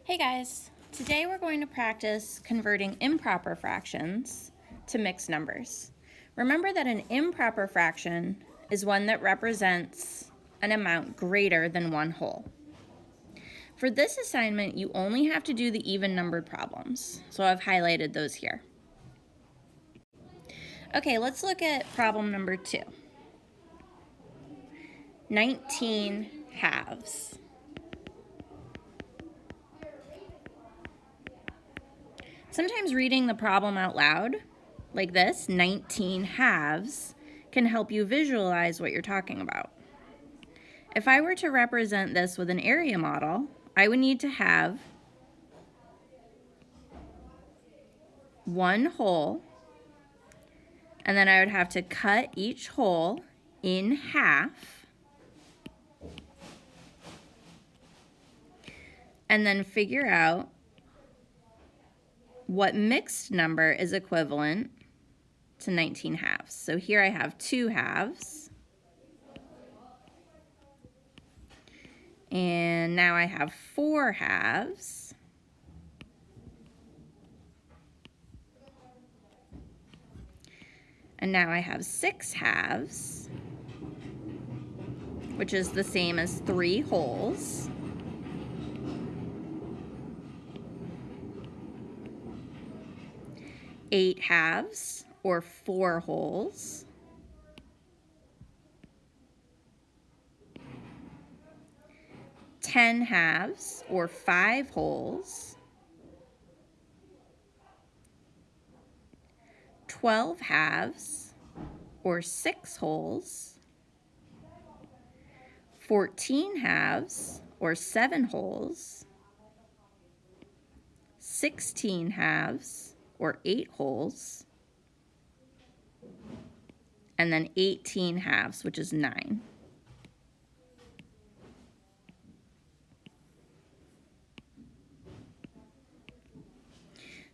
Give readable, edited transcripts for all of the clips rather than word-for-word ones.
Hey guys, today we're going to practice converting improper fractions to mixed numbers. Remember that an improper fraction is one that represents an amount greater than one whole. For this assignment, you only have to do the even-numbered problems, so I've highlighted those here. Okay, let's look at problem number 2. 19 halves. Sometimes reading the problem out loud, like this, 19 halves, can help you visualize what you're talking about. If I were to represent this with an area model, I would need to have one hole, and then I would have to cut each hole in half, and then figure out what mixed number is equivalent to 19 halves. So here I have 2 halves, and now I have 4 halves, and now I have 6 halves, which is the same as 3 wholes. Eight halves, or 4 wholes. 10 halves, or 5 wholes. 12 halves, or 6 wholes. 14 halves, or 7 wholes. 16 halves, or 8 wholes, and then 18 halves, which is 9.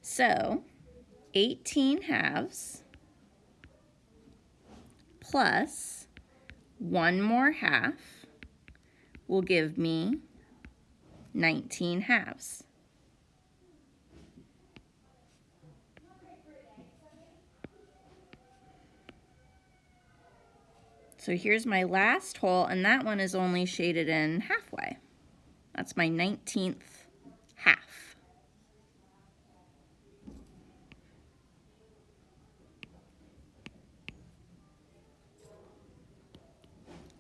So 18 halves plus one more half will give me 19 halves. So here's my last hole, and that one is only shaded in halfway. That's my 19th half.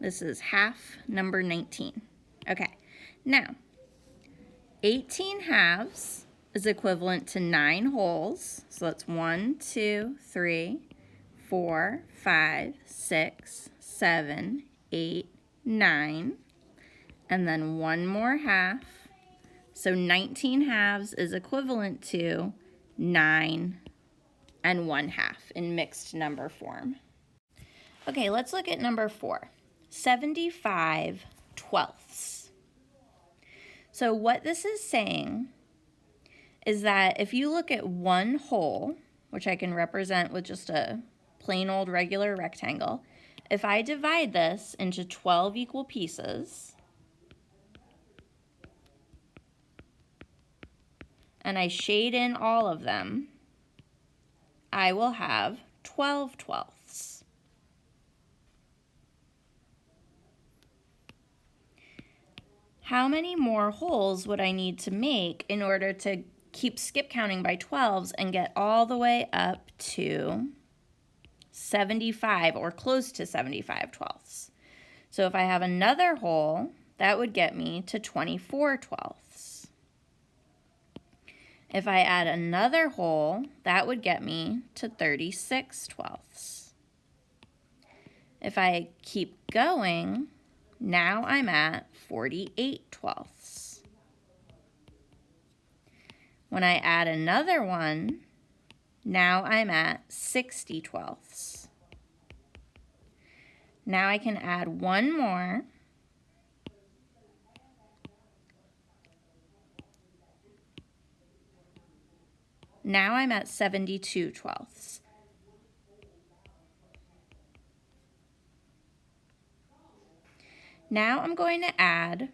This is half number 19. Okay, now 18 halves is equivalent to 9 wholes. So that's 1, 2, 3, 4, 5, 6, 7, 8, 9, and then one more half. So 19 halves is equivalent to 9 and 1/2 in mixed number form. Okay, let's look at number 4, 75 twelfths. So what this is saying is that if you look at one whole, which I can represent with just a plain old regular rectangle, if I divide this into 12 equal pieces, and I shade in all of them, I will have 12 twelfths. How many more holes would I need to make in order to keep skip counting by 12s and get all the way up to 75 or close to 75 twelfths? So if I have another hole, that would get me to 24 twelfths. If I add another hole, that would get me to 36 twelfths. If I keep going, now I'm at 48 twelfths. When I add another one, now I'm at 60 twelfths. Now I can add one more. Now I'm at 72 twelfths. Now I'm going to add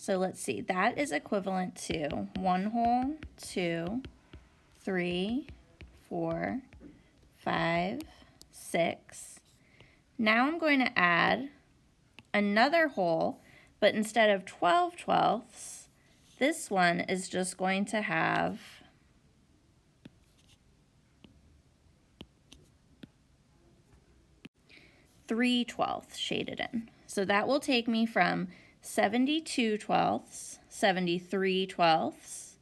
So let's see, that is equivalent to 1 whole, 2, 3, 4, 5, 6. Now I'm going to add another whole, but instead of 12 twelfths, this one is just going to have 3 twelfths shaded in. So that will take me from 72 twelfths, 73 twelfths,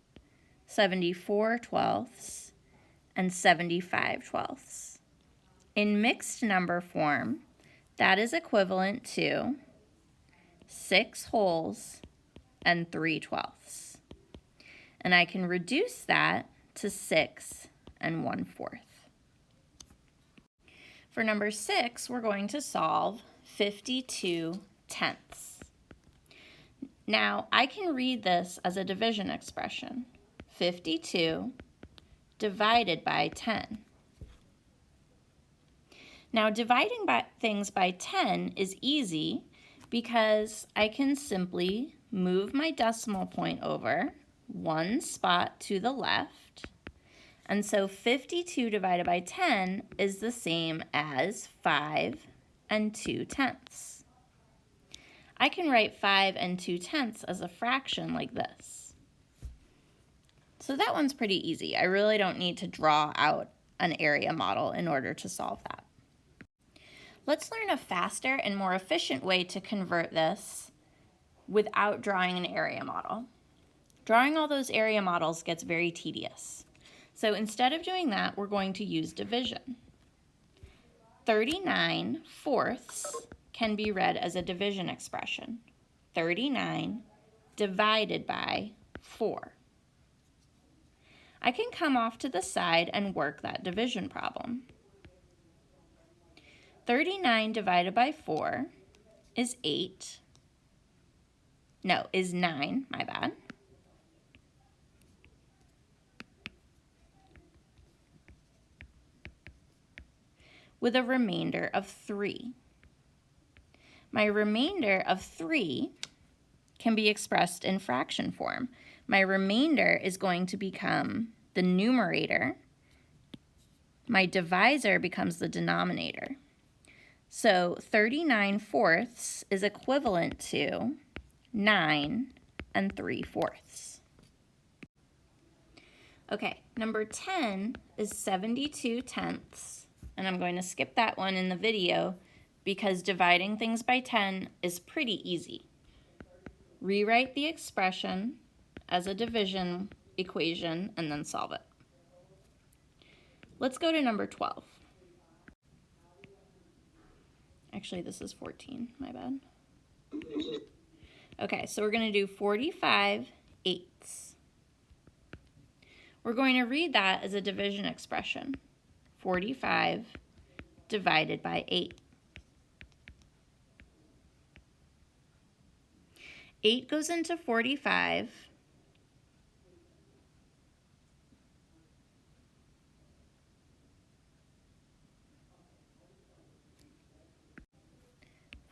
74 twelfths, and 75 twelfths. In mixed number form, that is equivalent to 6 wholes and 3 twelfths. And I can reduce that to 6 and 1/4. For number 6, we're going to solve 52 tenths. Now, I can read this as a division expression. 52 divided by 10. Now, dividing things by 10 is easy because I can simply move my decimal point over 1 spot to the left. And so 52 divided by 10 is the same as 5 and 2 tenths. I can write 5 and 2 tenths as a fraction like this. So that one's pretty easy. I really don't need to draw out an area model in order to solve that. Let's learn a faster and more efficient way to convert this without drawing an area model. Drawing all those area models gets very tedious. So instead of doing that, we're going to use division. 39 fourths can be read as a division expression. 39 divided by 4. I can come off to the side and work that division problem. 39 divided by 4 is 9, my bad. With a remainder of 3. My remainder of 3 can be expressed in fraction form. My remainder is going to become the numerator. My divisor becomes the denominator. So 39 fourths is equivalent to 9 and 3/4. Okay, number 10 is 72 tenths, and I'm going to skip that one in the video because dividing things by 10 is pretty easy. Rewrite the expression as a division equation and then solve it. Let's go to number 12. Actually, this is 14, my bad. Okay, so we're going to do 45 eighths. We're going to read that as a division expression. 45 divided by 8. 8 goes into 45.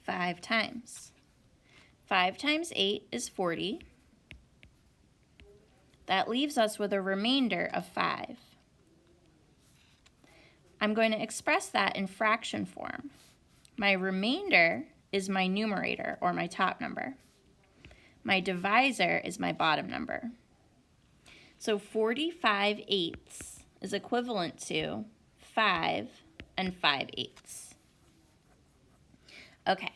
Five times. 5 times 8 is 40. That leaves us with a remainder of 5. I'm going to express that in fraction form. My remainder is my numerator, or my top number. My divisor is my bottom number. So 45 eighths is equivalent to 5 and 5 eighths. Okay,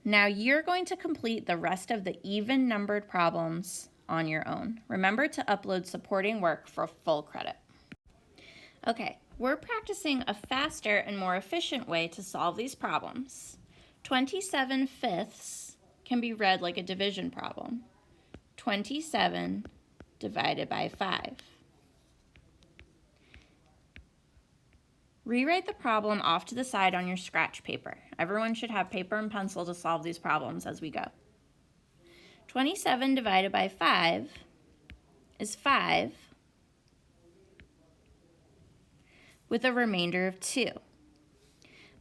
now you're going to complete the rest of the even numbered problems on your own. Remember to upload supporting work for full credit. Okay, we're practicing a faster and more efficient way to solve these problems. 27 fifths can be read like a division problem. 27 divided by 5. Rewrite the problem off to the side on your scratch paper. Everyone should have paper and pencil to solve these problems as we go. 27 divided by 5 is 5 with a remainder of 2.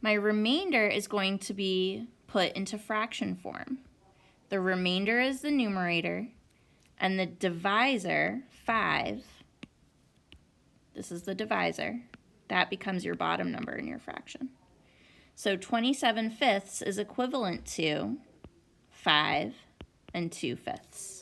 My remainder is going to be put into fraction form. the remainder is the numerator, and the divisor, 5, this is the divisor, that becomes your bottom number in your fraction. So 27 fifths is equivalent to 5 and 2 fifths.